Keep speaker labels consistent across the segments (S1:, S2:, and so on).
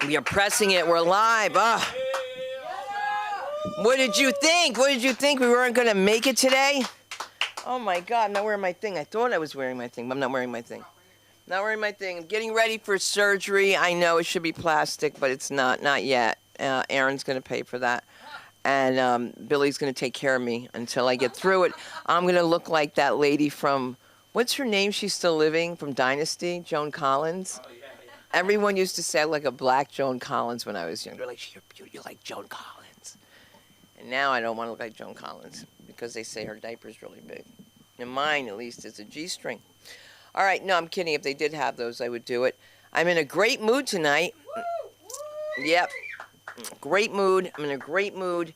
S1: We are pressing it. We're live. What did you think? What did you think? We weren't going to make it today? Oh, my God. I'm not wearing my thing. I thought I was wearing my thing, but I'm not wearing my thing. Not wearing my thing. I'm getting ready for surgery. I know it should be plastic, but it's not. Not yet. Aaron's going to pay for that. And Billy's going to take care of me until I get through it. I'm going to look like that lady from, what's her name? She's still living, from Dynasty, Joan Collins. Oh, yeah. Everyone used to say like a black Joan Collins when I was young. They're like, you're like Joan Collins. And now I don't want to look like Joan Collins because they say her diaper's really big. And mine, at least, is a G-string. All right, no, I'm kidding. If they did have those, I would do it. I'm in a great mood tonight. Yep. Great mood. I'm in a great mood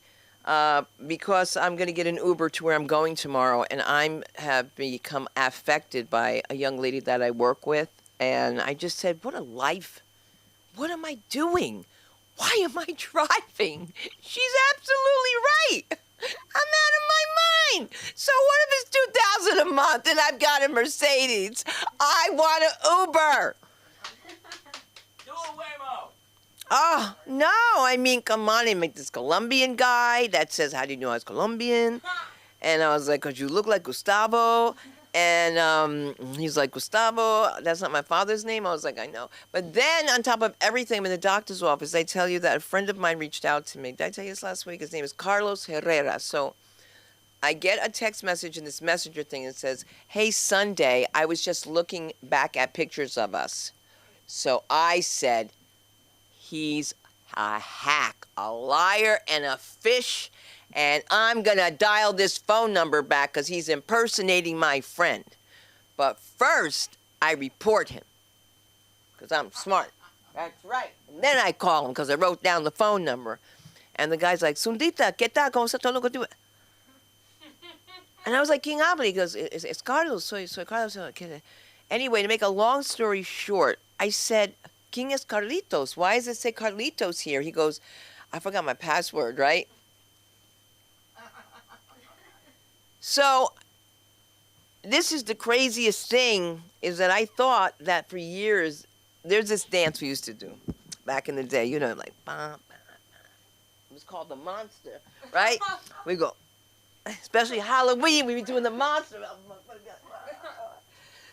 S1: because I'm going to get an Uber to where I'm going tomorrow. And I have become affected by a young lady that I work with. And I just said, what a life. What am I doing? Why am I driving? She's absolutely right. I'm out of my mind. So what if it's $2,000 a month and I've got a Mercedes? I want an Uber.
S2: Do a Waymo.
S1: Oh, no. I mean, come on. I met this Colombian guy that says, how do you know I was Colombian? And I was like, because you look like Gustavo. And he's like, Gustavo, that's not my father's name. I was like, I know. But then on top of everything, I'm in the doctor's office. I tell you that a friend of mine reached out to me. Did I tell you this last week? His name is Carlos Herrera. So I get a text message in this messenger thing that says, hey, Sunday, I was just looking back at pictures of us. So I said, he's a hack, a liar, and a fish. And I'm going to dial this phone number back because he's impersonating my friend. But first, I report him because I'm smart. That's right. And then I call him because I wrote down the phone number. And the guy's like, Sundita, ¿qué tal? ¿Cómo está todo? And I was like, ¿Quién habla? He goes, es Carlos. Soy Carlos. Anyway, to make a long story short, I said, ¿Quién es Carlitos? Why does it say Carlitos here? He goes, I forgot my password, right? So, this is the craziest thing, is that I thought that for years, there's this dance we used to do back in the day, you know, like, bah, bah, bah. It was called the monster, right? We go, especially Halloween, we were doing the monster.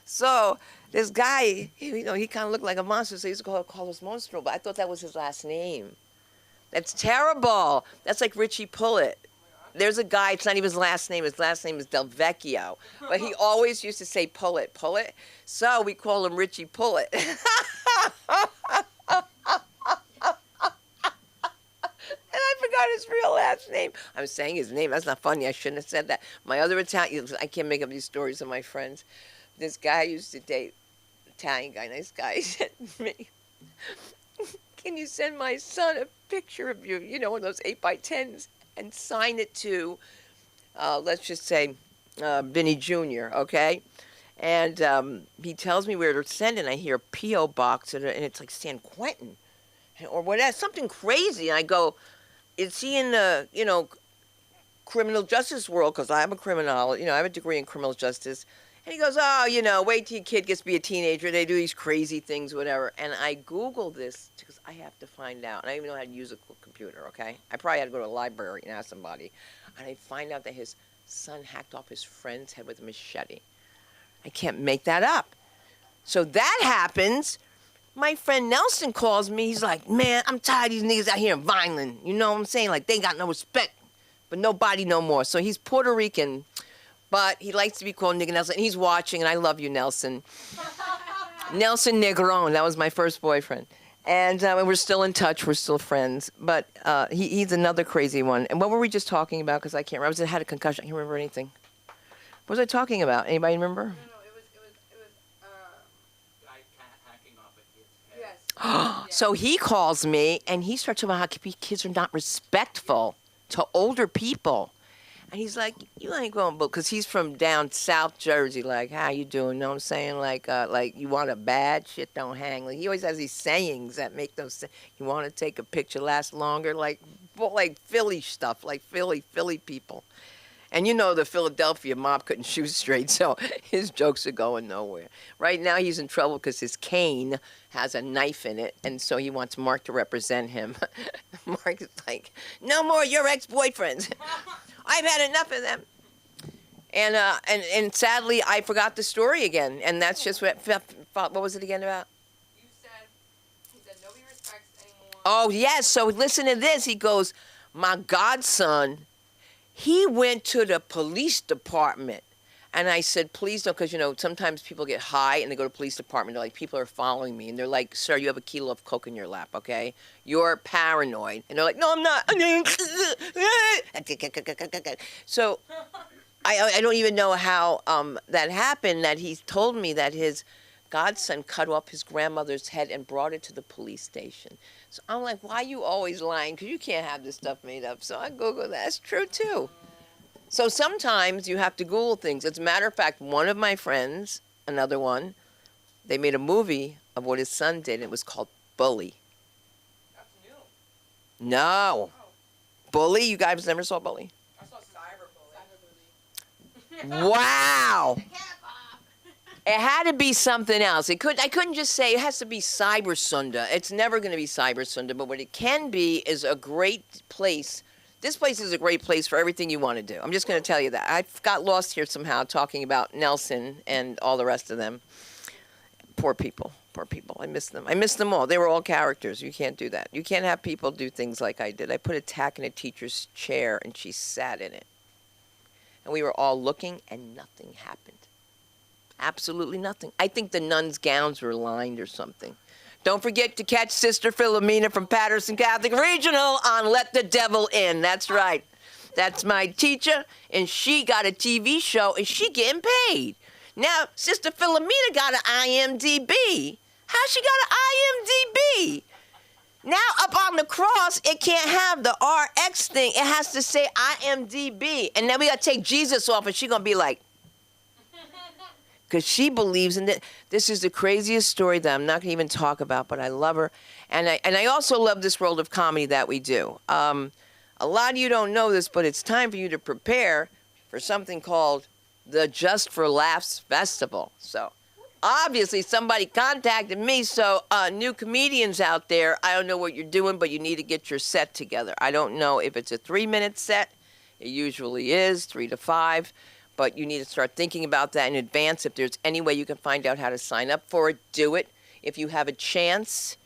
S1: So, this guy, you know, he kind of looked like a monster, so he used to call us Monstro, but I thought that was his last name. That's terrible. That's like Richie Pullett. There's a guy, it's not even his last name is Del Vecchio. But he always used to say Pullett. So we call him Richie Pullett. And I forgot his real last name. I'm saying his name. That's not funny. I shouldn't have said that. My other Italian, I can't make up these stories of my friends. This guy I used to date, Italian guy, nice guy, he said to me, can you send my son a picture of you, you know, one of those 8x10s? And sign it to, let's just say, Vinny Jr., okay? And he tells me where to send it, and I hear a P.O. box, and it's like San Quentin, or whatever, something crazy. And I go, is he in the, you know, criminal justice world? Because I'm a criminal, you know, I have a degree in criminal justice. And he goes, oh, you know, wait till your kid gets to be a teenager. They do these crazy things, whatever. And I Googled this because I have to find out. And I don't even know how to use a computer, okay? I probably had to go to a library and ask somebody. And I find out that his son hacked off his friend's head with a machete. I can't make that up. So that happens. My friend Nelson calls me. He's like, man, I'm tired of these niggas out here in Vineland. You know what I'm saying? Like, they ain't got no respect, but nobody no more. So he's Puerto Rican. But he likes to be called Nigga Nelson. And he's watching, and I love you, Nelson. Nelson Negron, that was my first boyfriend. And we're still in touch. We're still friends. But he's another crazy one. And what were we just talking about? Because I can't remember. I had a concussion. I can't remember anything. What was I talking about? Anybody remember?
S3: No, it was
S2: Guy hacking off a kid's head.
S3: yes.
S1: So he calls me, and he starts talking about how kids are not respectful to older people. And he's like, you ain't going, because he's from down South Jersey, like, how you doing? Know what I'm saying? Like you want a bad shit, don't hang. Like, he always has these sayings that make those sense. You want to take a picture, last longer, like Philly stuff, like Philly people. And you know the Philadelphia mob couldn't shoot straight, so his jokes are going nowhere. Right now he's in trouble because his cane has a knife in it, and so he wants Mark to represent him. Mark is like, no more your ex-boyfriends. I've had enough of them. And sadly, I forgot the story again, and that's just what was it again about?
S3: You said, he said, nobody respects anymore.
S1: Oh, yes, so listen to this. He goes, my godson, he went to the police department. And I said, please don't, because, you know, sometimes people get high and they go to the police department. They're like, people are following me. And they're like, sir, you have a kilo of coke in your lap, okay? You're paranoid. And they're like, no, I'm not. So I don't even know how that happened, that he told me that his godson cut off his grandmother's head and brought it to the police station. So I'm like, why are you always lying? Because you can't have this stuff made up. So I Googled that. That's true, too. So sometimes you have to Google things. As a matter of fact, one of my friends, another one, they made a movie of what his son did, and it was called Bully.
S3: That's new.
S1: No.
S3: Oh.
S1: Bully? You guys never saw Bully?
S3: I saw Cyberbully.
S1: Wow. It had to be something else. I couldn't just say it has to be Cyber Sunda. It's never going to be Cyber Sunda, but what it can be is a great place. This place is a great place for everything you want to do. I'm just going to tell you that. I got lost here somehow talking about Nelson and all the rest of them. Poor people. Poor people. I miss them. I miss them all. They were all characters. You can't do that. You can't have people do things like I did. I put a tack in a teacher's chair, and she sat in it. And we were all looking, and nothing happened. Absolutely nothing. I think the nuns' gowns were lined or something. Don't forget to catch Sister Philomena from Patterson Catholic Regional on Let the Devil In. That's right. That's my teacher, and she got a TV show, and she getting paid. Now, Sister Philomena got an IMDb. How she got an IMDb? Now, up on the cross, it can't have the RX thing. It has to say IMDb. And then we got to take Jesus off, and she going to be like, because she believes in it. This is the craziest story that I'm not going to even talk about, but I love her. And I also love this world of comedy that we do. A lot of you don't know this, but it's time for you to prepare for something called the Just for Laughs Festival. So obviously somebody contacted me, so new comedians out there, I don't know what you're doing, but you need to get your set together. I don't know if it's a 3-minute set. It usually is, 3 to 5. But you need to start thinking about that in advance. If there's any way you can find out how to sign up for it, do it. If you have a chance,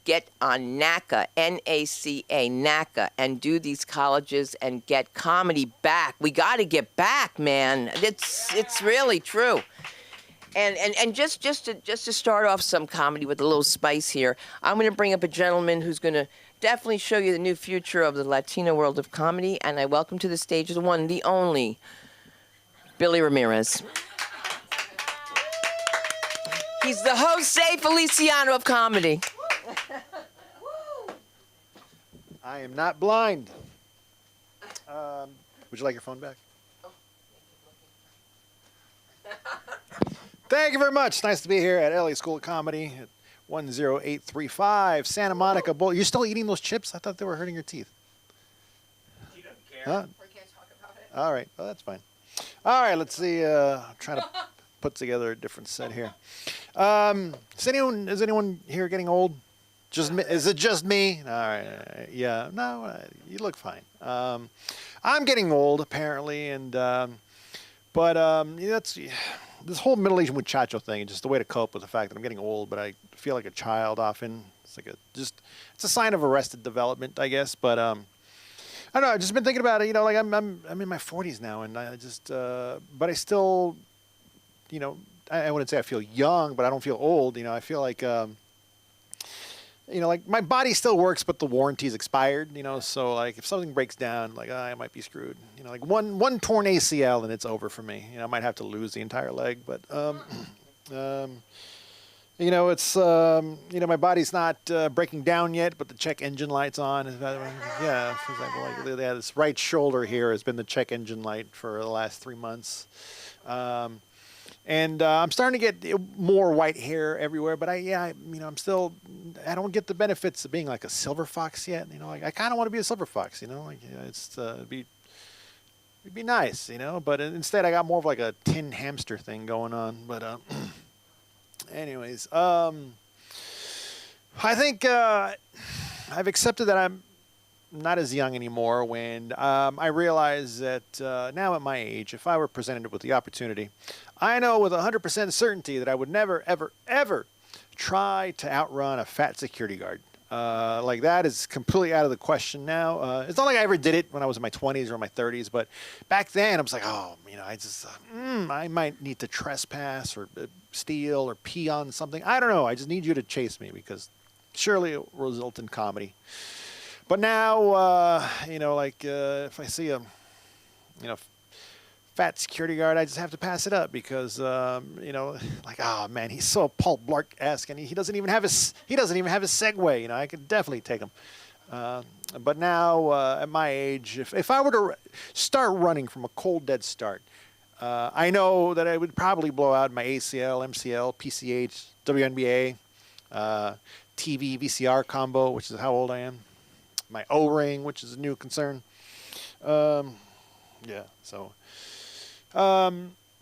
S1: get on NACA, N-A-C-A, NACA, and do these colleges and get comedy back. We got to get back, man. It's really true. And just to start off some comedy with a little spice here, I'm going to bring up a gentleman who's going to definitely show you the new future of the Latino world of comedy. And I welcome to the stage the one, the only, Billy Ramirez. He's the Jose Feliciano of comedy.
S4: I am not blind. Would you like your phone back? Thank you very much. Nice to be here at LA School of Comedy at 10835 Santa Monica Bowl. You're still eating those chips? I thought they were hurting your teeth.
S2: He doesn't care.
S4: Huh?
S3: We can't talk about it.
S4: All right. Well, that's fine. All right. Let's see. I'm trying to put together a different set here. Is anyone here getting old? Just me, is it just me? All right. Yeah. No, you look fine. I'm getting old apparently, and that's this whole middle-aged muchacho thing is just a way to cope with the fact that I'm getting old, but I feel like a child often. It's like it's a sign of arrested development, I guess. But I don't know. I've just been thinking about it. You know, like I'm in my 40s now, and I just but I still, you know, I wouldn't say I feel young, but I don't feel old. You know, I feel like you know, like my body still works, but the warranty's expired. You know, so like if something breaks down, like I might be screwed. You know, like one torn ACL and it's over for me. You know, I might have to lose the entire leg, but you know, it's you know, my body's not breaking down yet, but the check engine light's on. Yeah, for example, like yeah, this right shoulder here has been the check engine light for the last 3 months. And I'm starting to get more white hair everywhere, but you know, I don't get the benefits of being like a silver fox yet. You know, like I kind of want to be a silver fox. You know, like it's It'd be nice, you know. But instead, I got more of like a tin hamster thing going on. But anyways, I think I've accepted that I'm not as young anymore. When I realize that now at my age, if I were presented with the opportunity, I know with 100% certainty that I would never, ever, ever try to outrun a fat security guard. Like that is completely out of the question now. It's not like I ever did it when I was in my 20s or my 30s, but back then I was like, oh, you know, I might need to trespass or steal or pee on something. I don't know. I just need you to chase me because surely it will result in comedy. But now, you know, like if I see a, you know, fat security guard, I just have to pass it up because, you know, like, oh man, he's so Paul Blart-esque, and he doesn't even have his Segway. You know, I could definitely take him. But now, at my age, if I were to start running from a cold dead start, I know that I would probably blow out my ACL, MCL, PCH, WNBA, TV, VCR combo, which is how old I am. My O-ring, which is a new concern. Yeah, so.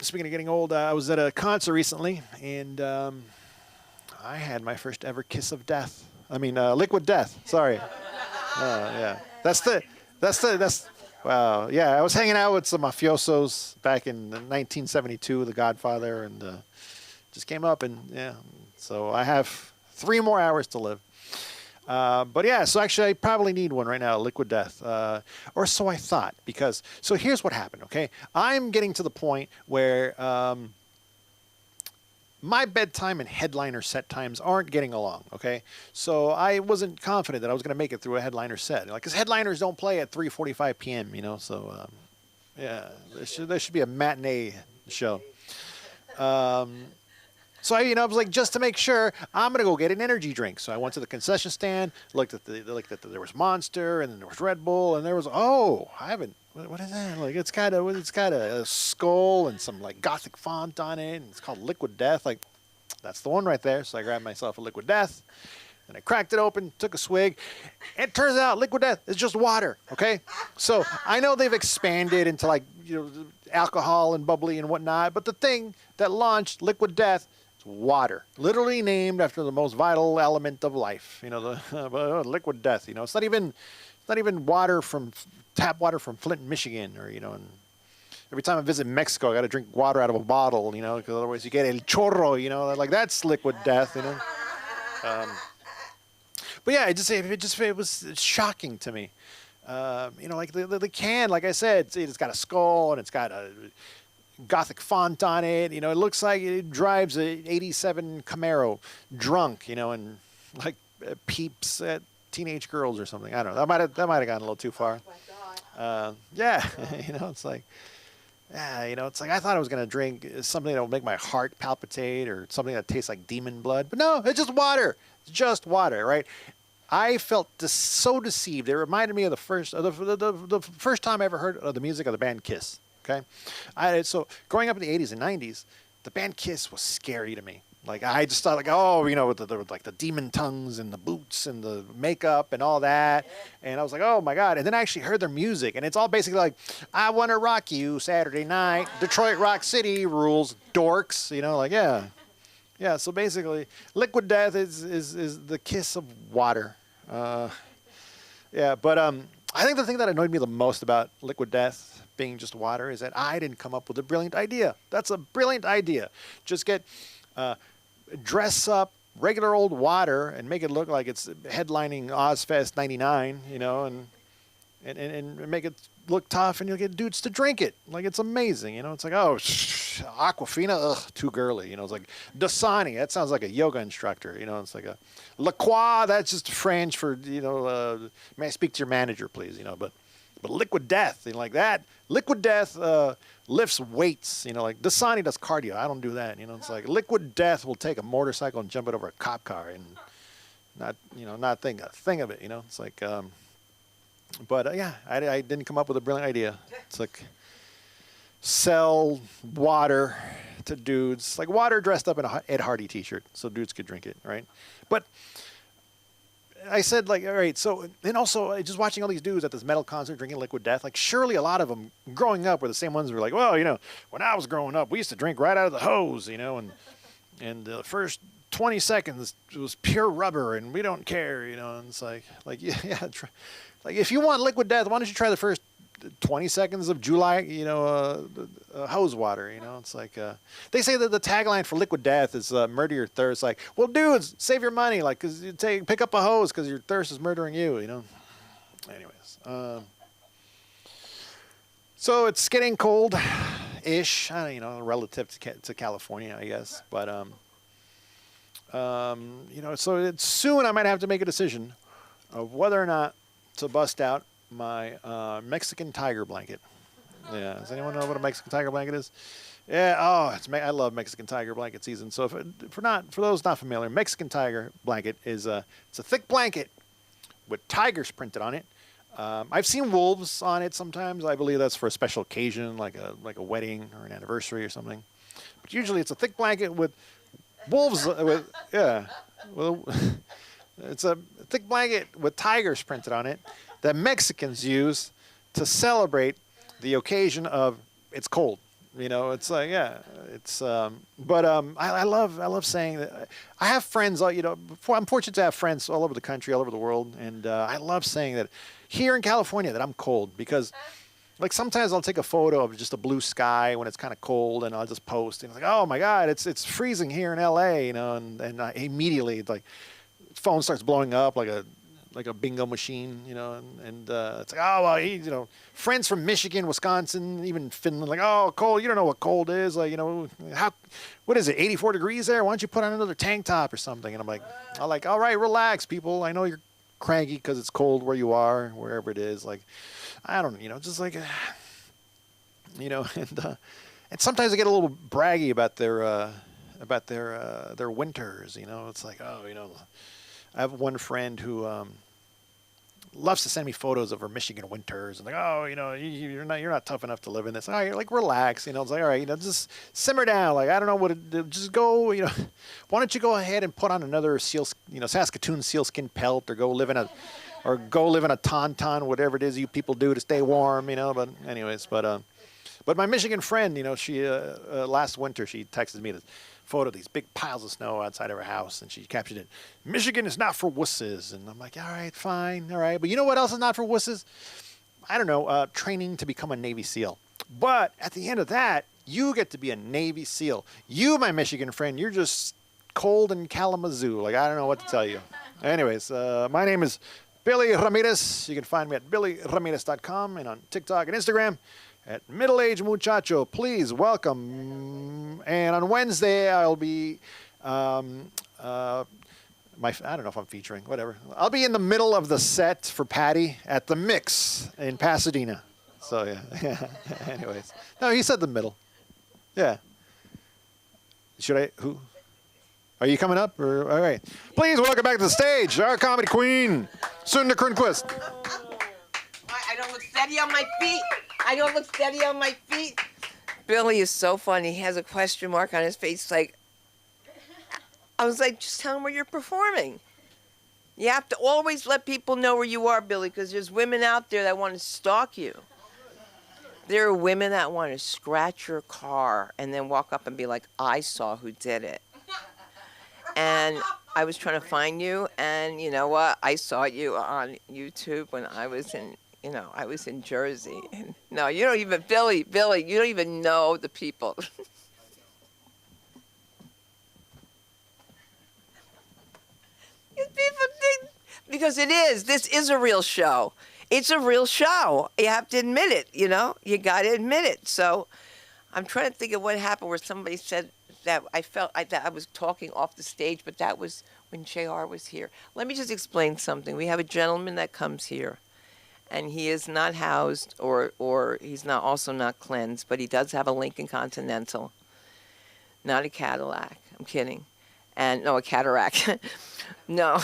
S4: Speaking of getting old, I was at a concert recently, and I had my first ever kiss of death. I mean, liquid death. Sorry. Yeah. Wow. Yeah, I was hanging out with some mafiosos back in 1972, The Godfather, and just came up, and yeah. So I have 3 more hours to live. But yeah, so actually I probably need one right now, liquid death, or so I thought, because, so here's what happened, okay? I'm getting to the point where my bedtime and headliner set times aren't getting along, okay? So I wasn't confident that I was going to make it through a headliner set, like, because headliners don't play at 3:45 p.m., you know, so yeah, there should be a matinee show. So I was like, just to make sure, I'm gonna go get an energy drink. So I went to the concession stand, looked at there was Monster, and then there was Red Bull, and there was what is that? Like it's got a skull and some like gothic font on it, and it's called Liquid Death. Like that's the one right there. So I grabbed myself a Liquid Death, and I cracked it open, took a swig. It turns out Liquid Death is just water. Okay, so I know they've expanded into like alcohol and bubbly and whatnot, but the thing that launched Liquid Death, water, literally named after the most vital element of life. The liquid death. It's not even water from tap water from Flint, Michigan, or And every time I visit Mexico, I got to drink water out of a bottle. Because otherwise you get el chorro. Like that's liquid death. But yeah, it was shocking to me. Like the can, like I said, it's got a skull and it's got a gothic font on it. It looks like it drives a '87 Camaro drunk, and like peeps at teenage girls or something. I don't know. That might have gone a little too far.
S3: Oh my God.
S4: Yeah, it's like, it's like I thought I was gonna drink something that will make my heart palpitate or something that tastes like demon blood, but no, it's just water. It's just water, right? I felt so deceived. It reminded me of the first time I ever heard of the music of the band Kiss. Okay, so growing up in the '80s and '90s, the band Kiss was scary to me. Like I just thought, like, with like the demon tongues and the boots and the makeup and all that, and I was like, oh my God! And then I actually heard their music, and it's all basically like, I want to rock you Saturday night, Detroit Rock City rules, dorks. Like yeah. So basically, Liquid Death is the kiss of water. Yeah, but I think the thing that annoyed me the most about Liquid Death being just water is that I didn't come up with a brilliant idea. That's a brilliant idea. Just dress up regular old water and make it look like it's headlining Ozfest '99, and make it look tough, and you'll get dudes to drink it. Like it's amazing, It's like, oh, Aquafina, ugh, too girly. It's like Dasani, that sounds like a yoga instructor. It's like a La Croix, that's just French for may I speak to your manager, please? But Liquid Death, like that. Liquid Death lifts weights, like Dasani does cardio. I don't do that, It's like Liquid Death will take a motorcycle and jump it over a cop car and not think a thing of it, It's like, but yeah, I didn't come up with a brilliant idea. It's like sell water to dudes, like water dressed up in a Ed Hardy T-shirt, so dudes could drink it, right? But I said, like, all right, so, and also just watching all these dudes at this metal concert drinking Liquid Death, like, surely a lot of them growing up were the same ones who were like, well, when I was growing up, we used to drink right out of the hose, and the first 20 seconds it was pure rubber, and we don't care, and it's like yeah, like, if you want Liquid Death, why don't you try the first 20 seconds of July, hose water, it's like, they say that the tagline for Liquid Death is murder your thirst. Like, well, dudes, save your money, like, cause you pick up a hose because your thirst is murdering you, Anyways, so it's getting cold-ish, relative to California, I guess, but so it's soon I might have to make a decision of whether or not to bust out my Mexican tiger blanket. Yeah, does anyone know what a Mexican tiger blanket is? Yeah, I love Mexican tiger blanket season. So for those not familiar, Mexican tiger blanket is it's a thick blanket with tigers printed on it. I've seen wolves on it sometimes. I believe that's for a special occasion, like a wedding or an anniversary or something. But usually it's a thick blanket with wolves. It's a thick blanket with tigers printed on it that Mexicans use to celebrate the occasion of it's cold. It's like, yeah, it's, but I love saying that. I have friends, I'm fortunate to have friends all over the country, all over the world, and I love saying that here in California that I'm cold because, like, sometimes I'll take a photo of just a blue sky when it's kind of cold, and I'll just post, and it's like, oh my God, it's freezing here in LA, and I immediately, like, phone starts blowing up like a bingo machine, and it's like, oh, well, friends from Michigan, Wisconsin, even Finland, like, oh, cold, you don't know what cold is, like, what is it, 84 degrees there? Why don't you put on another tank top or something? And I'm like, all right, relax, people. I know you're cranky because it's cold where you are, wherever it is. Like, I don't, just like, and sometimes I get a little braggy about their winters. It's like, oh, I have one friend who loves to send me photos of her Michigan winters, and like, oh, you're not tough enough to live in this. All right, like, relax, it's like, all right, just simmer down. Like, I don't know what just go, why don't you go ahead and put on another Saskatoon sealskin pelt, or go live in a tauntaun, whatever it is you people do to stay warm, But anyways, but my Michigan friend, she last winter she texted me this photo of these big piles of snow outside of her house, and she captioned it, "Michigan is not for wusses." And I'm like, all right, fine, all right. But you know what else is not for wusses? I don't know, training to become a Navy SEAL. But at the end of that, you get to be a Navy SEAL. You, my Michigan friend, you're just cold in Kalamazoo. Like, I don't know what to tell you. Anyways, my name is Billy Ramirez. You can find me at billyramirez.com and on TikTok and Instagram at Middle Age Muchacho. Please welcome. And on Wednesday, I'll be, I don't know if I'm featuring, whatever. I'll be in the middle of the set for Patty at the Mix in Pasadena. So, yeah. Anyways. No, he said the middle. Yeah. Who? Are you coming up? All right. Please welcome back to the stage our comedy queen, Sunda Kernquist.
S1: I don't look steady on my feet. Billy is so funny. He has a question mark on his face. Like, I was like, just tell him where you're performing. You have to always let people know where you are, Billy, because there's women out there that want to stalk you. There are women that want to scratch your car and then walk up and be like, I saw who did it. And I was trying to find you, and you know what? I saw you on YouTube when I was in, I was in Jersey. And no, you don't even, Billy, you don't even know the people. People think, because this is a real show. It's a real show. You have to admit it, you got to admit it. So I'm trying to think of what happened where somebody said that I felt that I was talking off the stage, but that was when JR was here. Let me just explain something. We have a gentleman that comes here, and he is not housed or he's also not cleansed, but he does have a Lincoln Continental, not a Cadillac. I'm kidding. And no, a cataract. No.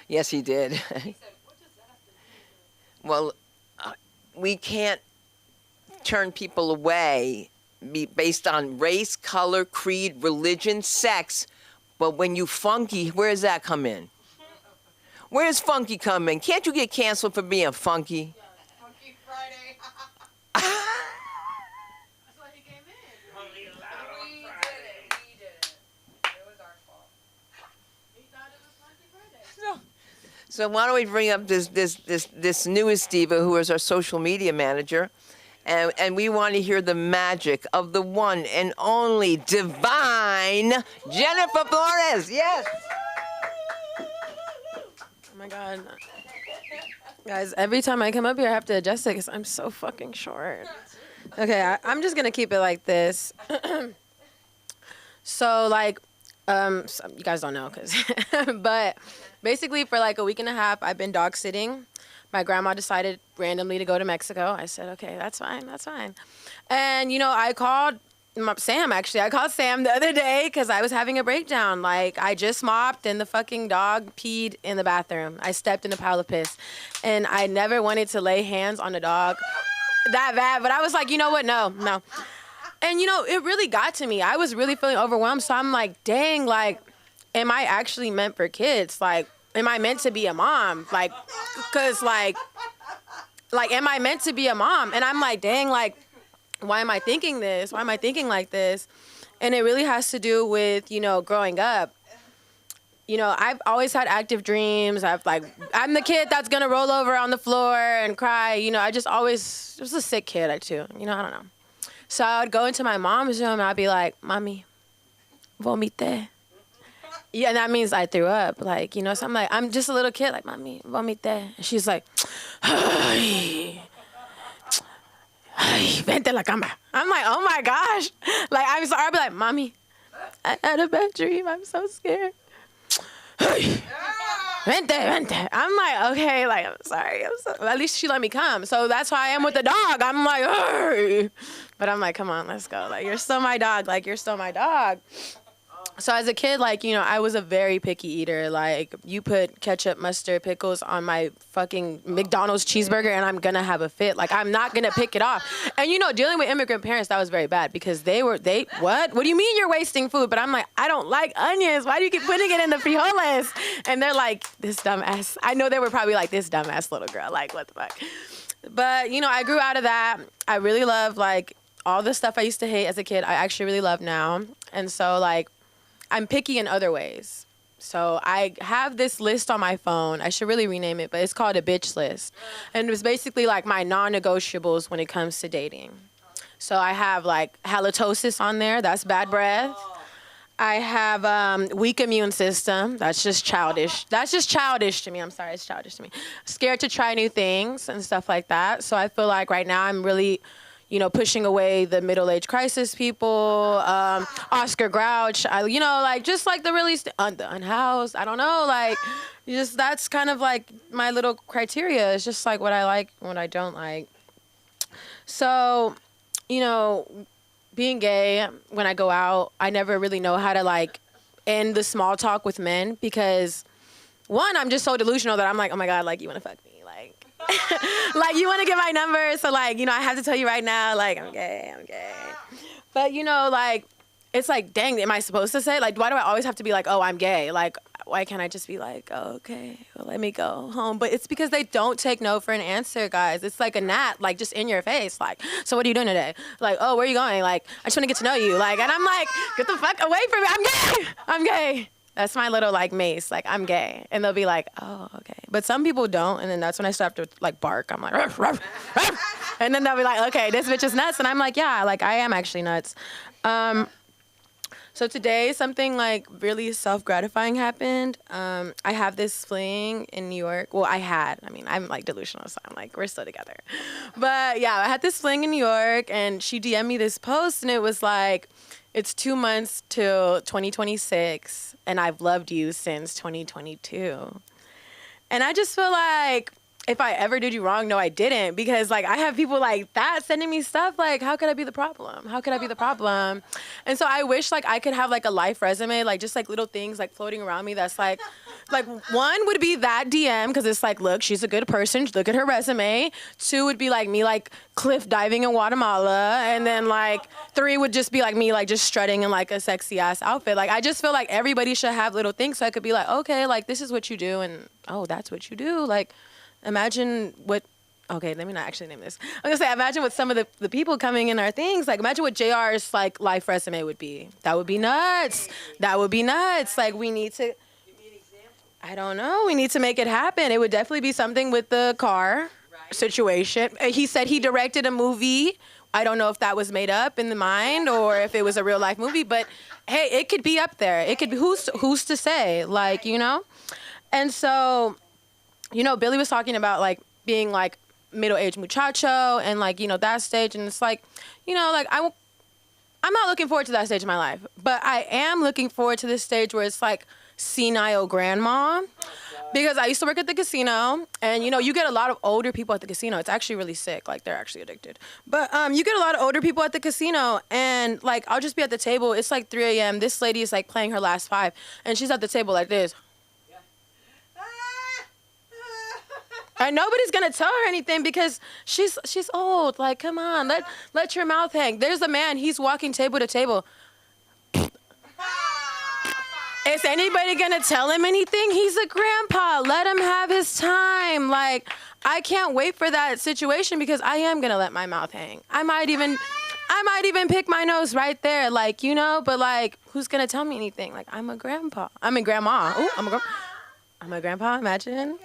S1: Yes, he did. Well, we can't turn people away based on race, color, creed, religion, sex. But when you funky, where does that come in? Where's Funky coming? Can't you get canceled for being funky?
S3: Funky Friday. That's why he came in. We did it. It was our fault. He thought it was Funky Friday.
S1: So why don't we bring up this newest diva who is our social media manager, and we want to hear the magic of the one and only divine Jennifer Flores. Yes.
S5: Oh my God. Guys, every time I come up here, I have to adjust it because I'm so fucking short. Okay, I'm just going to keep it like this. So, like, you guys don't know, but basically for like a week and a half, I've been dog sitting. My grandma decided randomly to go to Mexico. I said, okay, that's fine. And, I called Sam, actually. I called Sam the other day because I was having a breakdown. Like, I just mopped and the fucking dog peed in the bathroom. I stepped in a pile of piss. And I never wanted to lay hands on the dog that bad. But I was like, you know what? No. And, it really got to me. I was really feeling overwhelmed. So I'm like, dang, like, am I actually meant for kids? Like, am I meant to be a mom? Like, because, like, am I meant to be a mom? And I'm like, dang, like, why am I thinking this? Why am I thinking like this? And it really has to do with, growing up. I've always had active dreams. I'm the kid that's going to roll over on the floor and cry. I just always was a sick kid, too. I don't know. So I would go into my mom's room and I'd be like, Mommy, vomité. Yeah, and that means I threw up. Like, so I'm like, I'm just a little kid, like, Mommy, vomité. And she's like, ay, vente a la cama. I'm like, oh my gosh. Like, I'm sorry. I'd be like, Mommy, I had a bad dream. I'm so scared. Vente. I'm like, okay, like, I'm sorry. At least she let me come. So that's why I am with the dog. I'm like, hey. But I'm like, come on, let's go. Like, you're still my dog. Like, you're still my dog. So as a kid, like, I was a very picky eater. Like, you put ketchup, mustard, pickles on my fucking McDonald's cheeseburger and I'm going to have a fit. Like, I'm not going to pick it off. And, dealing with immigrant parents, that was very bad because what? What do you mean you're wasting food? But I'm like, I don't like onions. Why do you keep putting it in the frijoles? And they're like, this dumbass. I know they were probably like, this dumbass little girl. Like, what the fuck? But, I grew out of that. I really love, like, all the stuff I used to hate as a kid, I actually really love now. And so, like, I'm picky in other ways. So I have this list on my phone. I should really rename it, but it's called a bitch list. And it's basically like my non-negotiables when it comes to dating. So I have like halitosis on there. That's bad breath. I have weak immune system. That's just childish. That's just childish to me. I'm sorry, it's childish to me. Scared to try new things and stuff like that. So I feel like right now I'm really pushing away the middle-age crisis people, Oscar Grouch, just like the really the unhoused. I don't know, like, that's kind of like my little criteria. It's just like what I like and what I don't like. So, being gay, when I go out, I never really know how to like end the small talk with men because, one, I'm just so delusional that I'm like, oh my God, like, you want to fuck me? Like, like, you want to get my number? So, like, I have to tell you right now, like, I'm gay. But, like, it's like, dang, am I supposed to say? Like, why do I always have to be like, oh, I'm gay? Like, why can't I just be like, oh, okay, well, let me go home? But it's because they don't take no for an answer, guys. It's like a gnat, like, just in your face. Like, so what are you doing today? Like, oh, where are you going? Like, I just want to get to know you. Like, and I'm like, get the fuck away from me. I'm gay. That's my little, like, mace. Like, I'm gay. And they'll be like, oh, okay. But some people don't. And then that's when I start to, like, bark. I'm like, ruff, ruff, ruff. And then they'll be like, okay, this bitch is nuts. And I'm like, yeah, like, I am actually nuts. So today, something, like, really self-gratifying happened. I have this fling in New York. Well, I'm, like, delusional, so I'm like, we're still together. But, yeah, I had this fling in New York, and she DM'd me this post, and it was like, it's 2 months till 2026, and I've loved you since 2022. And I just feel like if I ever did you wrong, no, I didn't. Because, like, I have people like that sending me stuff. Like, how could I be the problem? How could I be the problem? And so I wish, like, I could have, like, a life resume, like, just, like, little things, like, floating around me that's, like, like one would be that DM because it's like, look, she's a good person. Look at her resume. 2 would be like me, like cliff diving in Guatemala, and then like 3 would just be like me, like just strutting in like a sexy ass outfit. Like I just feel like everybody should have little things so I could be like, okay, like this is what you do, and oh, that's what you do. Like, imagine what. Okay, let me not actually name this. I'm gonna say, imagine what some of the people coming in our things, like imagine what JR's like life resume would be. That would be nuts. That would be nuts. Like we need to, I don't know, we need to make it happen. It would definitely be something with the car situation. He said he directed a movie. I don't know if that was made up in the mind or if it was a real life movie, but hey, it could be up there. It could be, who's to say, like, you know? And so, you know, Billy was talking about like being like middle-aged muchacho and like, you know, that stage, and it's like, you know, like I'm not looking forward to that stage of my life, but I am looking forward to this stage where it's like senile grandma, because I used to work at the casino, and you know, you get a lot of older people at the casino. It's actually really sick, like they're actually addicted, but you get a lot of older people at the casino, and like I'll just be at the table, it's like 3 a.m. This lady is like playing her last 5 and she's at the table like this. And nobody's gonna tell her anything because she's old. Like, come on, let your mouth hang. There's a man, he's walking table to table. Is anybody gonna tell him anything? He's a grandpa. Let him have his time. Like, I can't wait for that situation because I am gonna let my mouth hang. I might even pick my nose right there, like, you know. But like, who's gonna tell me anything? Like, I'm a grandpa. I'm a grandma. Ooh, I'm a grandpa. Imagine.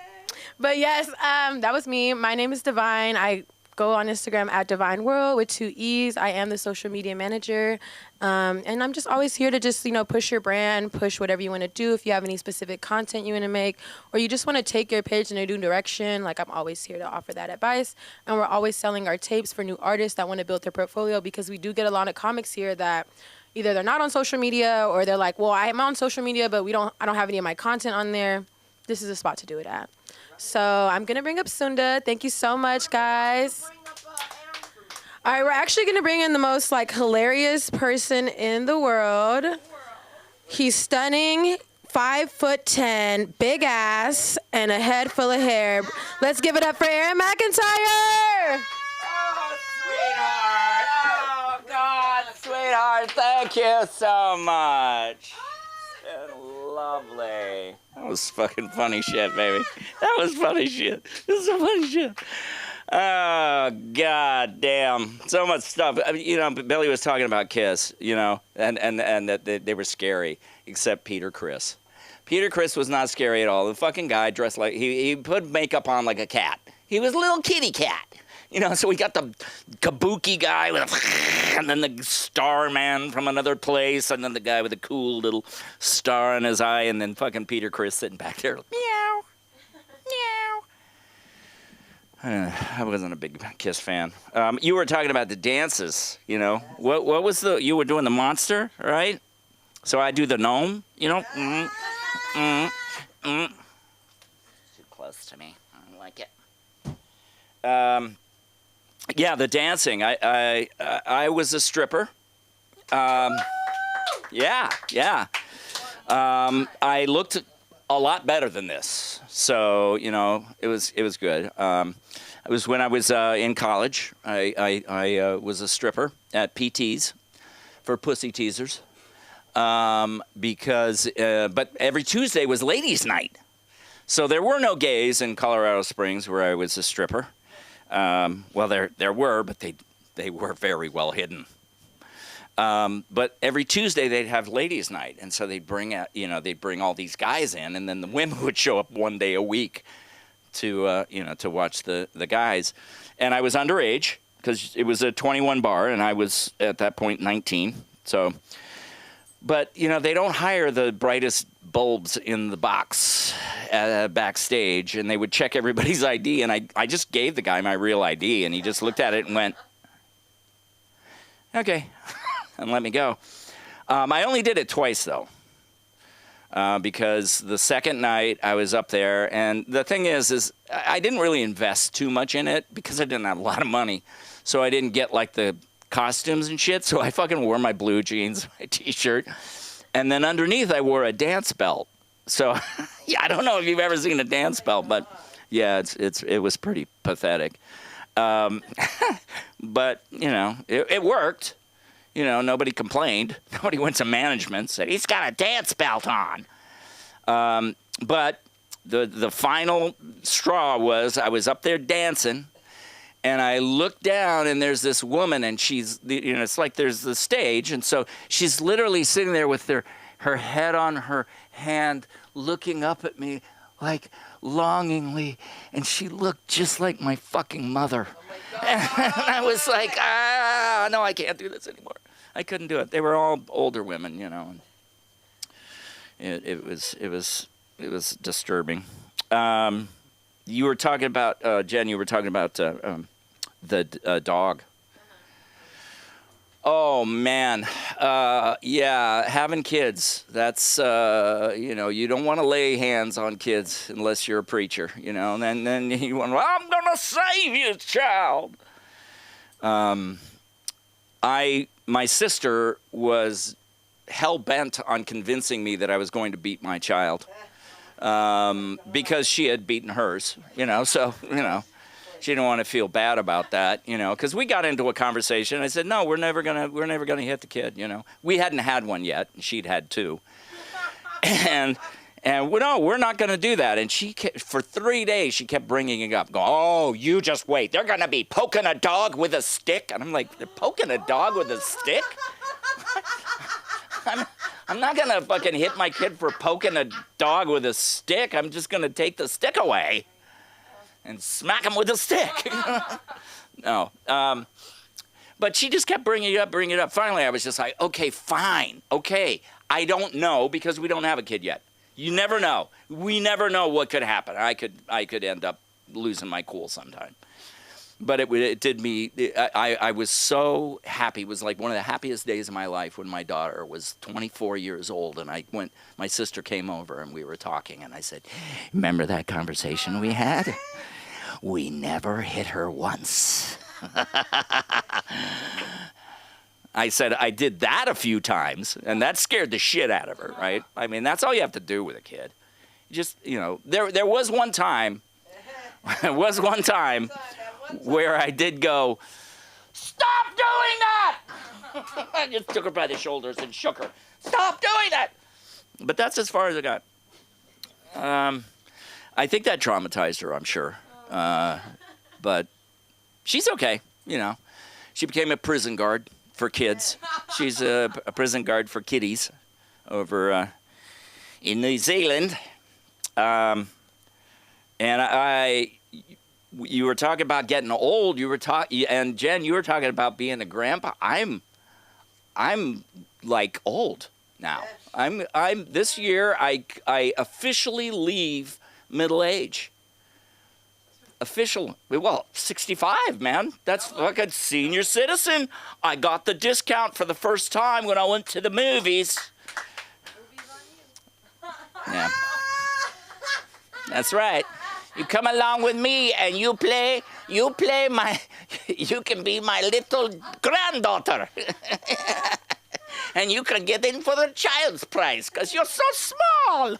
S5: But yes, that was me. My name is Divine. I go on Instagram at Divine World with 2 E's. I am the social media manager. And I'm just always here to just, you know, push your brand, push whatever you want to do. If you have any specific content you want to make, or you just want to take your page in a new direction, like I'm always here to offer that advice. And we're always selling our tapes for new artists that want to build their portfolio, because we do get a lot of comics here that either they're not on social media or they're like, well, I'm on social media, but I don't have any of my content on there. This is a spot to do it at. So I'm going to bring up Sunda. Thank you so much, guys. All right, we're actually going to bring in the most, like, hilarious person in the world. He's stunning, 5'10", big ass, and a head full of hair. Let's give it up for Aaron McIntyre.
S2: Oh, sweetheart. Oh, God, sweetheart. Thank you so much. Lovely. That was fucking funny shit, baby. That was funny shit. This is funny shit. Oh, God damn. So much stuff. I mean, you know, Billy was talking about Kiss, you know, and that they were scary, except Peter Criss. Peter Criss was not scary at all. The fucking guy dressed like, he put makeup on like a cat. He was a little kitty cat. You know, so we got the kabuki guy with and then the star man from another place, and then the guy with the cool little star in his eye, and then fucking Peter Criss sitting back there, meow, meow. I wasn't a big Kiss fan. You were talking about the dances, you know. What was you were doing the monster, right? So I do the gnome, you know. Too close to me. I don't like it. Yeah, the dancing. I was a stripper. Yeah. I looked a lot better than this, so you know it was good. It was when I was in college. I was a stripper at PT's for pussy teasers, because but every Tuesday was ladies' night, so there were no gays in Colorado Springs where I was a stripper. Well, there were, but they were very well hidden. But every Tuesday they'd have ladies' night, and so they'd bring all these guys in, and then the women would show up one day a week to watch the guys. And I was underage because it was a 21 bar, and I was at that point 19. So, but you know, they don't hire the brightest bulbs in the box backstage, and they would check everybody's ID, and I just gave the guy my real ID, and he just looked at it and went, okay, and let me go. I only did it twice, though, because the second night I was up there, and the thing is I didn't really invest too much in it because I didn't have a lot of money, so I didn't get like the costumes and shit, so I fucking wore my blue jeans, my t-shirt, and then underneath I wore a dance belt. So, yeah, I don't know if you've ever seen a dance belt, but yeah, it was pretty pathetic. But, you know, it worked. You know, nobody complained. Nobody went to management, said, he's got a dance belt on. But the final straw was I was up there dancing, and I looked down, and there's this woman, and she's, you know, it's like there's the stage, and so she's literally sitting there with her head on her hand, looking up at me, like, longingly, and she looked just like my fucking mother. Oh my God. And I was like, no, I can't do this anymore. I couldn't do it. They were all older women, you know. And it was disturbing. You were talking about Jen. You were talking about the dog. Oh man, yeah, having kids. That's you know, you don't want to lay hands on kids unless you're a preacher, you know. And then you want, well, I'm gonna save you, child. My sister was hell bent on convincing me that I was going to beat my child, because she had beaten hers, you know. So you know. She didn't want to feel bad about that, you know, because we got into a conversation. I said, no, we're never gonna hit the kid, you know. We hadn't had one yet. She'd had two, and no, we're not gonna do that. And she for 3 days she kept bringing it up, going, oh, you just wait. They're gonna be poking a dog with a stick, and I'm like, they're poking a dog with a stick? I'm not gonna fucking hit my kid for poking a dog with a stick. I'm just gonna take the stick away and smack him with a stick. No. But she just kept bringing it up. Finally, I was just like, okay, fine. Okay, I don't know because we don't have a kid yet. You never know. We never know what could happen. I could end up losing my cool sometime. But it did me, I was so happy. It was like one of the happiest days of my life when my daughter was 24 years old. And my sister came over and we were talking. And I said, remember that conversation we had? We never hit her once. I said, I did that a few times, and that scared the shit out of her, right? I mean, that's all you have to do with a kid. Just, you know, there was one time, where I did go, stop doing that! I just took her by the shoulders and shook her. Stop doing that! But that's as far as I got. I think that traumatized her, I'm sure. But she's okay, you know. She became a prison guard for kids. She's a prison guard for kiddies over in New Zealand. And you were talking about getting old. And Jen, you were talking about being a grandpa. I'm like old now. I'm this year. I officially leave middle age. Well, 65, man. That's fucking senior citizen. I got the discount for the first time when I went to the movies. Yeah. That's right. You come along with me and you can be my little granddaughter. And you can get in for the child's price because you're so small.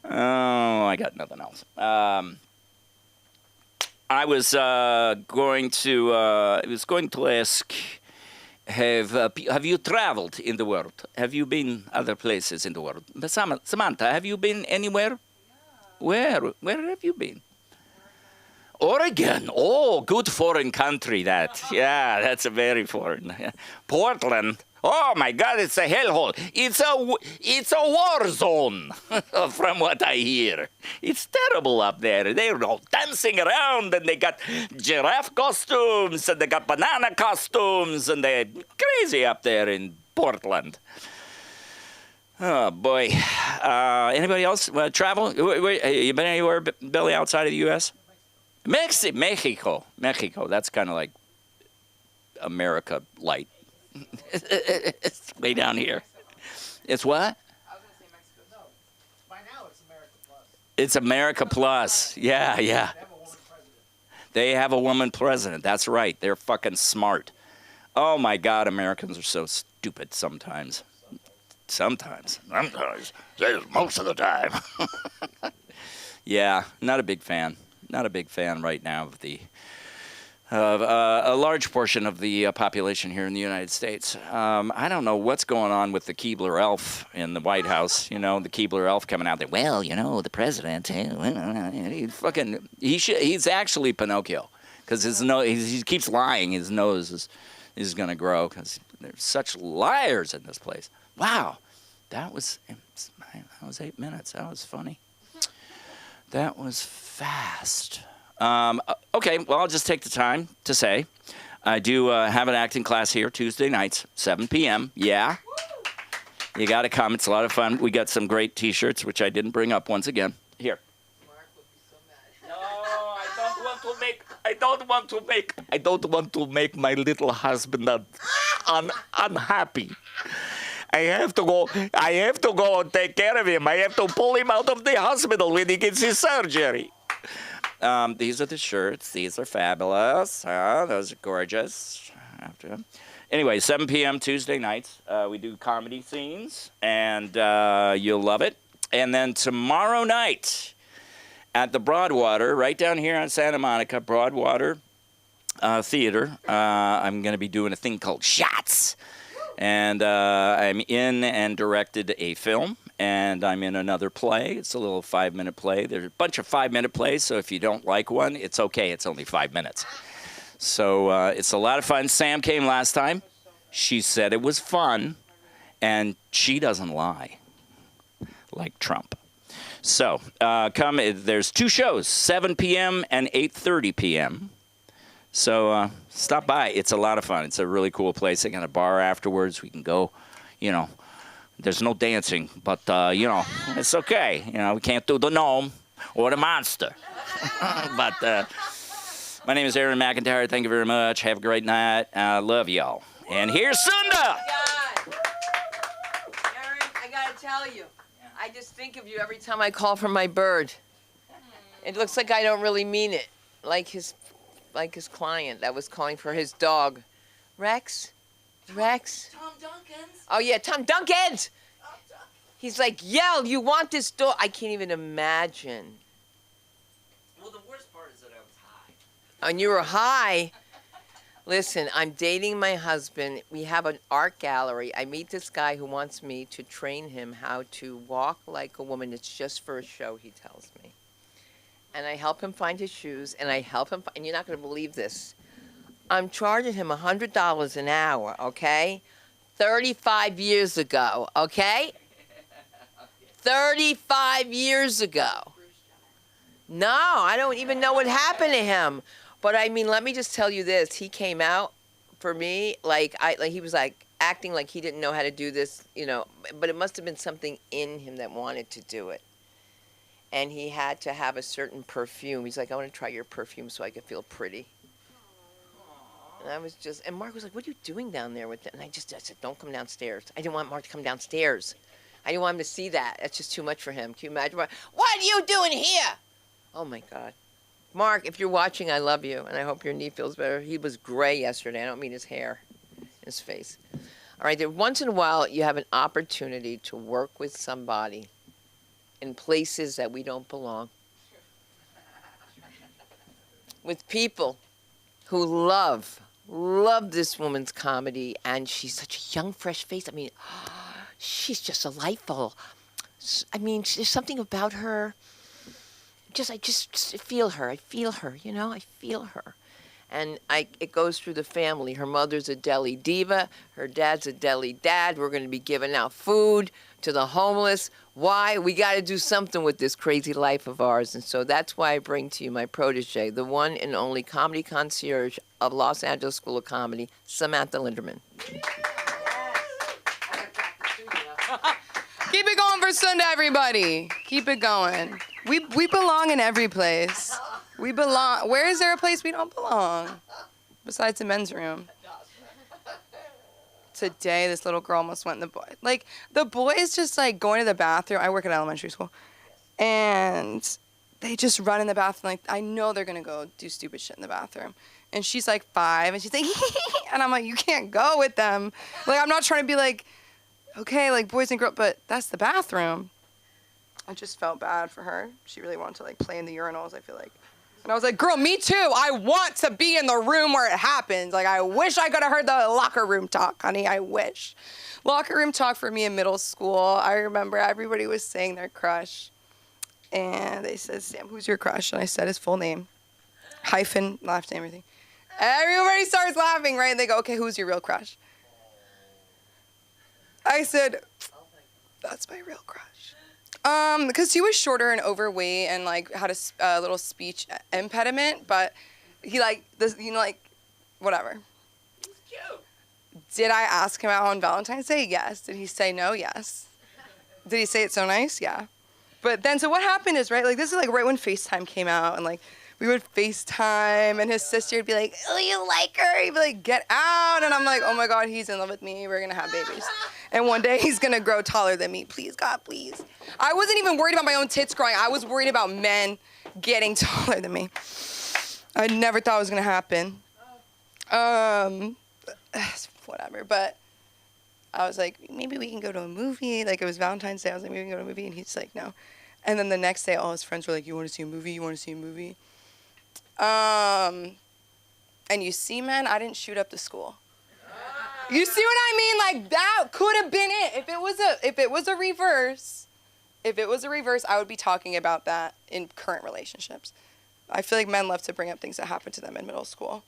S2: Oh, I got nothing else. I was going to ask, have you traveled in the world? Have you been other places in the world? Samantha, have you been anywhere? Yeah. Where have you been? Oregon. Oh, good foreign country that. Yeah, that's a very foreign. Portland. Oh my God, it's a hellhole. It's a war zone, from what I hear. It's terrible up there. They're all dancing around, and they got giraffe costumes, and they got banana costumes, and they're crazy up there in Portland. Oh boy. Anybody else travel? You been anywhere, Billy, outside of the U.S.? Mexico. That's kind of like America light. It's way down here. It's what?
S3: I was going to say Mexico. No.
S4: By now it's America Plus.
S2: It's America Plus. Yeah.
S4: They have a woman president.
S2: They have a woman president. That's right. They're fucking smart. Oh my God, Americans are so stupid sometimes. Sometimes. Most of the time. Yeah, not a big fan. Not a big fan right now of a large portion of the population here in the United States. I don't know what's going on with the Keebler elf in the White House. You know, the Keebler elf coming out there. Well, you know, the president. He's actually Pinocchio because his nose. He keeps lying. His nose is going to grow because there's such liars in this place. Wow, that was 8 minutes. That was funny. That was fast. Okay, well, I'll just take the time to say I do have an acting class here Tuesday nights, 7 p.m. Yeah. You got to come. It's a lot of fun. We got some great T-shirts, which I didn't bring up once again. Here.
S1: Mark would be so mad.
S2: No, I don't want to make my little husband unhappy. I have to go and take care of him. I have to pull him out of the hospital when he gets his surgery. These are the shirts. These are fabulous. Those are gorgeous. Anyway, 7 p.m. Tuesday nights. We do comedy scenes, and you'll love it. And then tomorrow night at the Broadwater, right down here on Santa Monica, Broadwater Theater, I'm going to be doing a thing called Shots. And I'm in and directed a film, and I'm in another play. It's a little 5-minute play. There's a bunch of 5-minute plays, so if you don't like one, it's okay. It's only 5 minutes. So it's a lot of fun. Sam came last time. She said it was fun, and she doesn't lie, like Trump. So come. There's 2 shows, 7 p.m. and 8:30 p.m., so stop by. It's a lot of fun. It's a really cool place. They got a bar afterwards. We can go, you know. There's no dancing, but, you know, it's okay. You know, we can't do the gnome or the monster. But my name is Aaron McIntyre. Thank you very much. Have a great night. I love y'all. And here's Sunda.
S1: Aaron, I got to tell you, I just think of you every time I call for my bird. It looks like I don't really mean it, like his client that was calling for his dog. Rex?
S3: Tom Duncan's.
S1: Oh, yeah, Tom Duncan's! He's like, yell, you want this dog? I can't even imagine.
S2: Well, the worst part is that I was high.
S1: And you were high. Listen, I'm dating my husband. We have an art gallery. I meet this guy who wants me to train him how to walk like a woman. It's just for a show, he tells me. And I help him find his shoes, and I help him and you're not going to believe this. I'm charging him $100 an hour, okay? 35 years ago, okay? 35 years ago. No, I don't even know what happened to him. But I mean, let me just tell you this. He came out for me like he was like acting like he didn't know how to do this, you know, but it must have been something in him that wanted to do it. And he had to have a certain perfume. He's like, I want to try your perfume so I can feel pretty. And I was just, and Mark was like, what are you doing down there with it? And I said, don't come downstairs. I didn't want Mark to come downstairs. I didn't want him to see that. That's just too much for him. Can you imagine? What are you doing here? Oh, my God. Mark, if you're watching, I love you, and I hope your knee feels better. He was gray yesterday. I don't mean his hair, his face. All right, once in a while, you have an opportunity to work with somebody in places that we don't belong. With people who love this woman's comedy, and she's such a young, fresh face. I mean, she's just delightful. I mean, there's something about her. I just feel her. I feel her, you know? I feel her. And it goes through the family. Her mother's a deli diva. Her dad's a deli dad. We're going to be giving out food to the homeless. Why? We got to do something with this crazy life of ours. And so that's why I bring to you my protege, the one and only comedy concierge of Los Angeles School of Comedy, Samantha Linderman.
S3: Keep it going for Sunday, everybody. Keep it going. We belong in every place. We belong. Where is there a place we don't belong? Besides the men's room. Today, this little girl almost went in the boy. Like, the boy is just, like, going to the bathroom. I work at elementary school. And they just run in the bathroom. Like, I know they're going to go do stupid shit in the bathroom. And she's, like, 5. And she's like, and I'm like, you can't go with them. Like, I'm not trying to be, like, okay, like boys and girls, but that's the bathroom. I just felt bad for her. She really wanted to like play in the urinals, I feel like. And I was like, girl, me too. I want to be in the room where it happens. Like, I wish I could have heard the locker room talk, honey. I wish. Locker room talk for me in middle school. I remember everybody was saying their crush. And they said, Sam, who's your crush? And I said his full name. Hyphen, last name, everything. Everybody starts laughing, right? And they go, okay, who's your real crush? I said, that's my real crush. Because he was shorter and overweight and like had a little speech impediment, but he like this, you know, like whatever.
S1: He's cute.
S3: Did I ask him out on Valentine's Day? Yes. Did he say no? Yes. Did he say it so nice? Yeah. But then, so what happened is, right, like this is like right when FaceTime came out, and like we would FaceTime, and his sister would be like, oh, you like her? He'd be like, get out. And I'm like, oh my God, he's in love with me. We're gonna have babies. And one day he's gonna grow taller than me. Please, God, please. I wasn't even worried about my own tits growing. I was worried about men getting taller than me. I never thought it was gonna happen. Whatever, but I was like, maybe we can go to a movie. Like, it was Valentine's Day. I was like, maybe we can go to a movie. And he's like, no. And then the next day, all his friends were like, you want to see a movie? You want to see a movie? And you see, man, I didn't shoot up the school. You see what I mean? Like, that could have been it. If it was a reverse, I would be talking about that in current relationships. I feel like men love to bring up things that happened to them in middle school.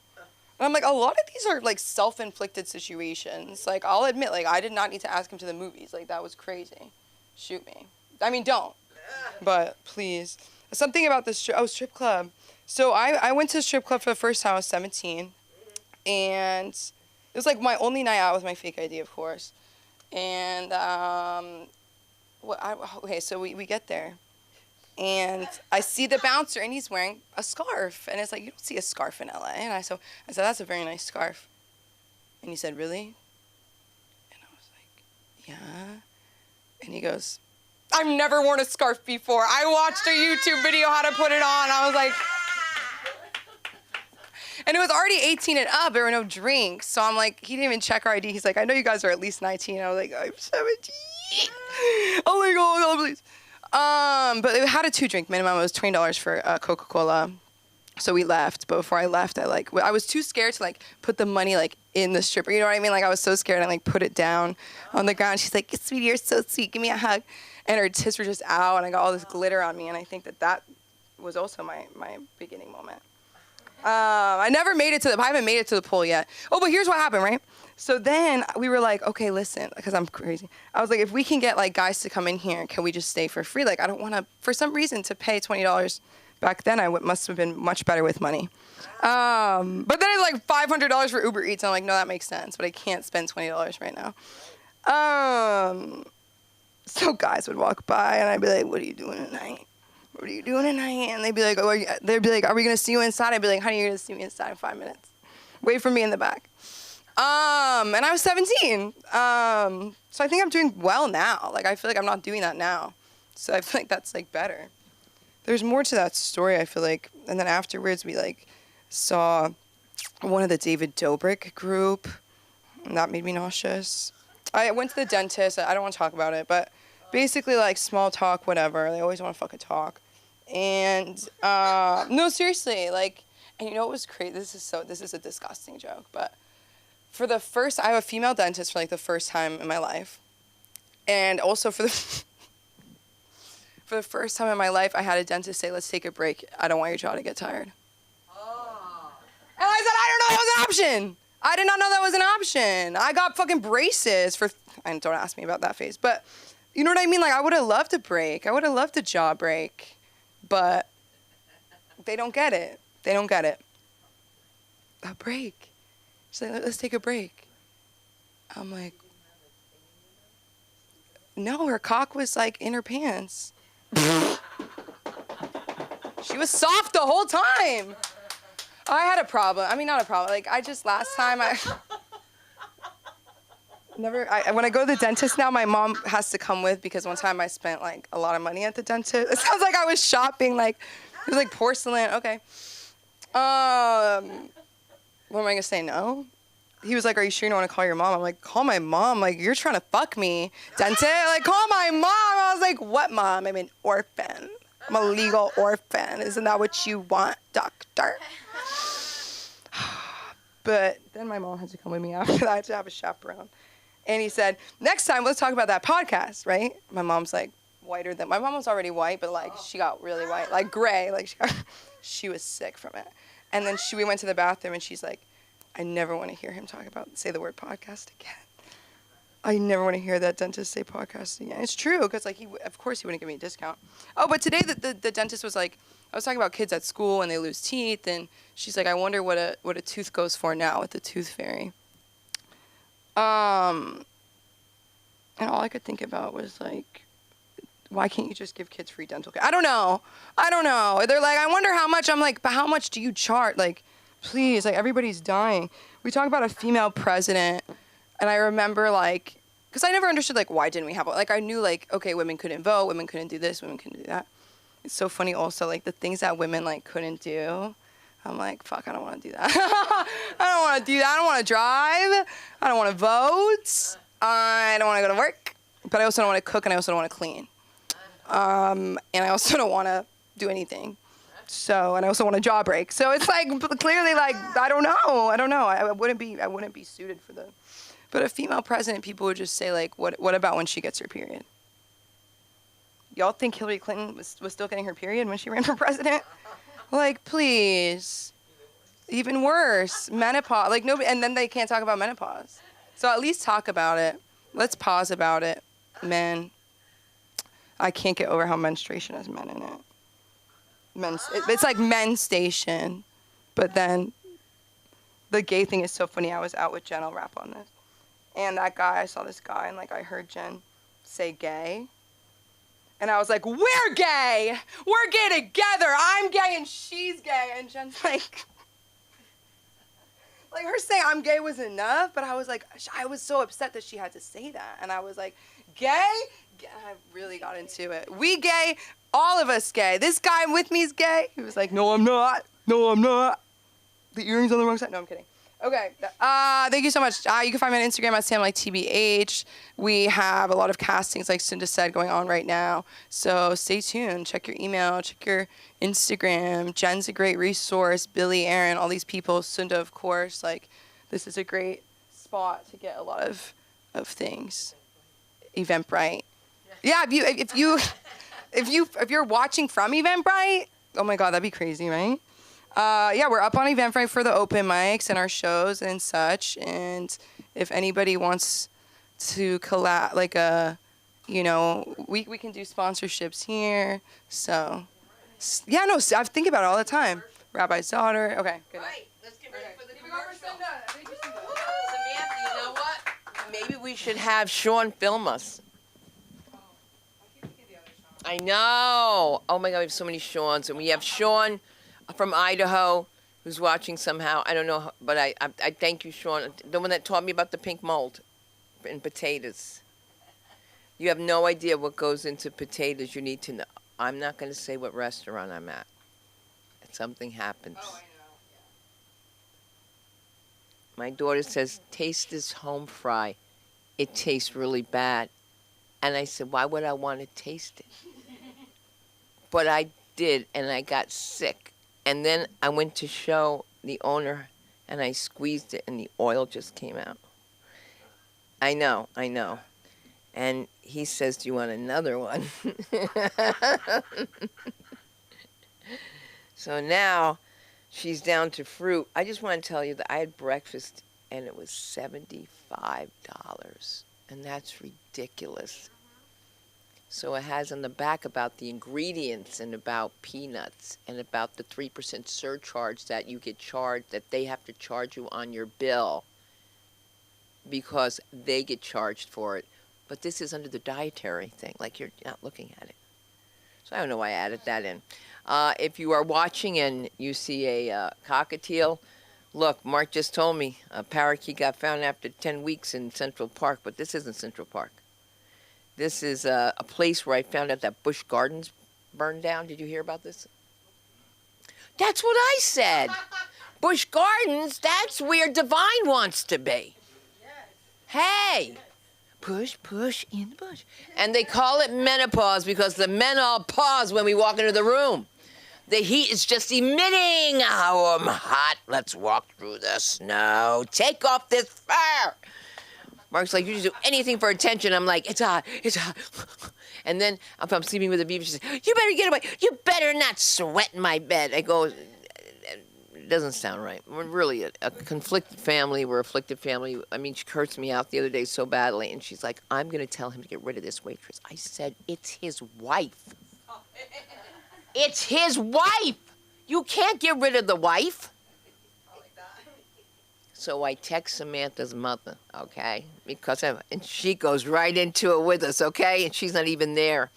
S3: And I'm like, a lot of these are like self-inflicted situations. Like, I'll admit, like, I did not need to ask him to the movies. Like, that was crazy. Shoot me. I mean, don't. But please. Something about this strip club. So I went to a strip club for the first time. I was 17. And it was like my only night out with my fake ID, of course. And, okay, so we get there. And I see the bouncer, and he's wearing a scarf. And it's like, you don't see a scarf in LA. And I said, that's a very nice scarf. And he said, really? And I was like, yeah. And he goes, I've never worn a scarf before. I watched a YouTube video how to put it on. I was like, and it was already 18 and up. There were no drinks. So I'm like, he didn't even check our ID. He's like, I know you guys are at least 19. I was like, I'm 17. Oh my God, please. But it had a 2-drink minimum. It was $20 for Coca-Cola. So we left. But before I left, I was too scared to like put the money like in the stripper. You know what I mean? Like, I was so scared. I like put it down on the ground. She's like, sweetie, you're so sweet. Give me a hug. And her tits were just out, and I got all this glitter on me. And I think that was also my beginning moment. I haven't made it to the pool yet. Oh, but here's what happened, right? So then we were like, okay, listen, because I'm crazy. I was like, if we can get like guys to come in here, can we just stay for free? Like, I don't want to, for some reason, to pay $20 back then. I must have been much better with money. But then it's like $500 for Uber Eats. I'm like, no, that makes sense, but I can't spend $20 right now. So guys would walk by, and I'd be like, what are you doing tonight? What are you doing tonight? And they'd be like, are we gonna see you inside? I'd be like, honey, you're gonna see me inside in 5 minutes. Wait for me in the back. And I was 17. So I think I'm doing well now. Like, I feel like I'm not doing that now. So I feel like that's like better. There's more to that story, I feel like. And then afterwards, we like saw one of the David Dobrik group, and that made me nauseous. I went to the dentist. I don't want to talk about it, but basically like small talk, whatever. They always want to fucking talk. And no, seriously, like, and you know what was crazy? This is a disgusting joke, but I have a female dentist for like the first time in my life. And also for the first time in my life, I had a dentist say, let's take a break. I don't want your jaw to get tired. Oh. And I said, I don't know that was an option. I did not know that was an option. I got fucking braces and don't ask me about that phase, but you know what I mean? Like, I would have loved a break. I would have loved a jaw break, but they don't get it. They don't get it. A break. She's like, let's take a break. I'm like, no, her cock was like in her pants. She was soft the whole time. I had a problem. I mean, not a problem. Like, last time when I go to the dentist now, my mom has to come with because one time I spent like a lot of money at the dentist. It sounds like I was shopping, like, it was like porcelain. Okay. What am I gonna say? No? he was like, are you sure you don't want to call your mom? I'm like, call my mom? Like, you're trying to fuck me, Dente. Like, call my mom. I was like, what mom? I'm an orphan. I'm a legal orphan. Isn't that what you want, doctor? But then my mom had to come with me after that to have a chaperone. And he said, next time, let's talk about that podcast, right? My mom's like whiter than, my mom was already white, but like she got really white, like gray. Like she was sick from it. And then we went to the bathroom and she's like, I never want to hear him say the word podcast again. I never want to hear that dentist say podcast again. It's true, because like of course he wouldn't give me a discount. Oh, but today the dentist was like, I was talking about kids at school and they lose teeth, and she's like, I wonder what a tooth goes for now with the tooth fairy. And all I could think about was like, why can't you just give kids free dental care? I don't know. They're like, I wonder how much. I'm like, but how much do you charge? Like, please, like everybody's dying. We talk about a female president, and I remember like, because I never understood like why didn't we have like I knew like okay, women couldn't vote, women couldn't do this, women couldn't do that. It's so funny also like the things that women like couldn't do. I'm like, fuck, I don't want to do that. I don't want to do that. I don't want to drive. I don't want to vote. I don't want to go to work. But I also don't want to cook, and I also don't want to clean. And I also don't want to do anything. So, and I also want a jaw break. So it's like clearly like I don't know. I wouldn't be suited for the. But a female president, people would just say like, what about when she gets her period? Y'all think Hillary Clinton was still getting her period when she ran for president? Like, please. Even worse, menopause. Like nobody, and then they can't talk about menopause. So at least talk about it. Let's pause about it, men. I can't get over how menstruation has men in it. It's like men's station. But then the gay thing is so funny. I was out with Jen. I'll wrap on this. And that guy, I saw this guy, and like I heard Jen say gay. And I was like, we're gay. We're gay together. I'm gay and she's gay. And Jen's like her saying I'm gay was enough. But I was like, I was so upset that she had to say that. And I was like, gay? I really got into it. We gay, all of us gay. This guy with me is gay. He was like, no, I'm not. No, I'm not. The earrings on the wrong side. No, I'm kidding. Okay. Thank you so much. You can find me on Instagram at SamLikeTBH. We have a lot of castings, like Cinda said, going on right now. So stay tuned. Check your email. Check your Instagram. Jen's a great resource. Billy, Aaron, all these people. Cinda, of course. Like, this is a great spot to get a lot of things. Eventbrite. Yeah, if you're watching from Eventbrite, oh my God, that'd be crazy, right? Yeah, we're up on Eventbrite for the open mics and our shows and such. And if anybody wants to collab, like we can do sponsorships here. So, yeah, no, I think about it all the time. Rabbi's daughter. Okay, good.
S1: Right, let's get ready for the commercial. Samantha, you know what? Maybe we should have Sean film us. I know. Oh my God, we have so many Seans, and we have Sean from Idaho who's watching somehow. I don't know, but I thank you, Sean, the one that taught me about the pink mold in potatoes. You have no idea what goes into potatoes. You need to know. I'm not going to say what restaurant I'm at. Something happens.
S3: Oh, I know. Yeah.
S1: My daughter says, taste this home fry. It tastes really bad. And I said, why would I want to taste it? But I did, and I got sick. And then I went to show the owner, and I squeezed it, and the oil just came out. I know. And he says, do you want another one? So now she's down to fruit. I just want to tell you that I had breakfast, and it was $75. And that's ridiculous. So it has on the back about the ingredients and about peanuts and about the 3% surcharge that you get charged, that they have to charge you on your bill because they get charged for it. But this is under the dietary thing, like you're not looking at it. So I don't know why I added that in. If you are watching and you see a cockatiel, look, Mark just told me a parakeet got found after 10 weeks in Central Park, but this isn't Central Park. This is a place where I found out that Busch Gardens burned down. Did you hear about this? That's what I said. Busch Gardens, that's where Divine wants to be. Hey, push in the bush. And they call it menopause because the men all pause when we walk into the room. The heat is just emitting. Oh, I'm hot. Let's walk through the snow. Take off this fur. Mark's like, you just do anything for attention. I'm like, it's hot. And then if I'm sleeping with a beaver, she says, you better get away. You better not sweat in my bed. I go, it doesn't sound right. We're really a conflicted family. We're an afflicted family. I mean, she cursed me out the other day so badly. And she's like, I'm going to tell him to get rid of this waitress. I said, it's his wife. It's his wife. You can't get rid of the wife. So I text Samantha's mother, okay? And she goes right into it with us, okay? And she's not even there.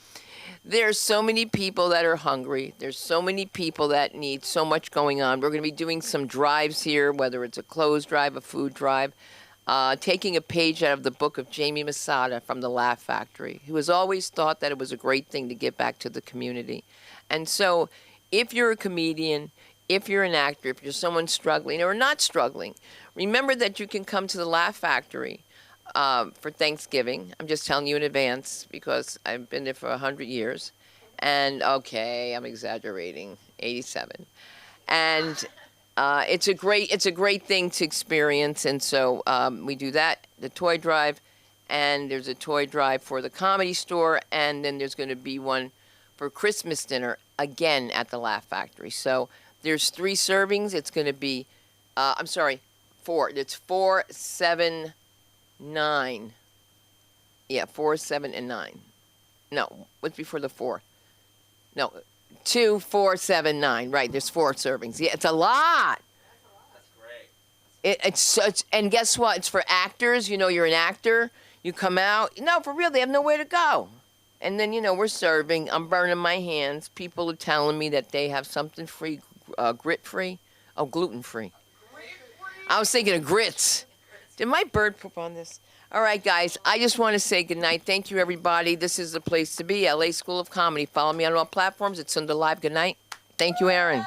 S1: There's so many people that are hungry. There's so many people that need so much going on. We're going to be doing some drives here, whether it's a clothes drive, a food drive, taking a page out of the book of Jamie Masada from the Laugh Factory, who has always thought that it was a great thing to give back to the community. And so if you're a comedian, if you're an actor, if you're someone struggling or not struggling, remember that you can come to the Laugh Factory for Thanksgiving. I'm just telling you in advance because I've been there for 100 years. And, okay, I'm exaggerating, 87. And it's a great thing to experience. And so we do that, the toy drive, and there's a toy drive for the Comedy Store, and then there's going to be one for Christmas dinner, again, at the Laugh Factory. So there's 3 servings. It's going to be, 4. It's 4, 7, 9. Yeah, 4, 7, and 9. No, what's before the 4? No, 2, 4, 7, 9. Right, there's 4 servings. Yeah, it's a lot.
S2: That's great.
S1: It's and guess what? It's for actors. You know, you're an actor. You come out. No, for real, they have nowhere to go. And then, we're serving. I'm burning my hands. People are telling me that they have something free, grit-free. Oh, gluten-free. I was thinking of grits. Did my bird poop on this? All right, guys, I just want to say goodnight. Thank you, everybody. This is the place to be, LA School of Comedy. Follow me on all platforms. It's Sunda Live. Good night. Thank you, Aaron.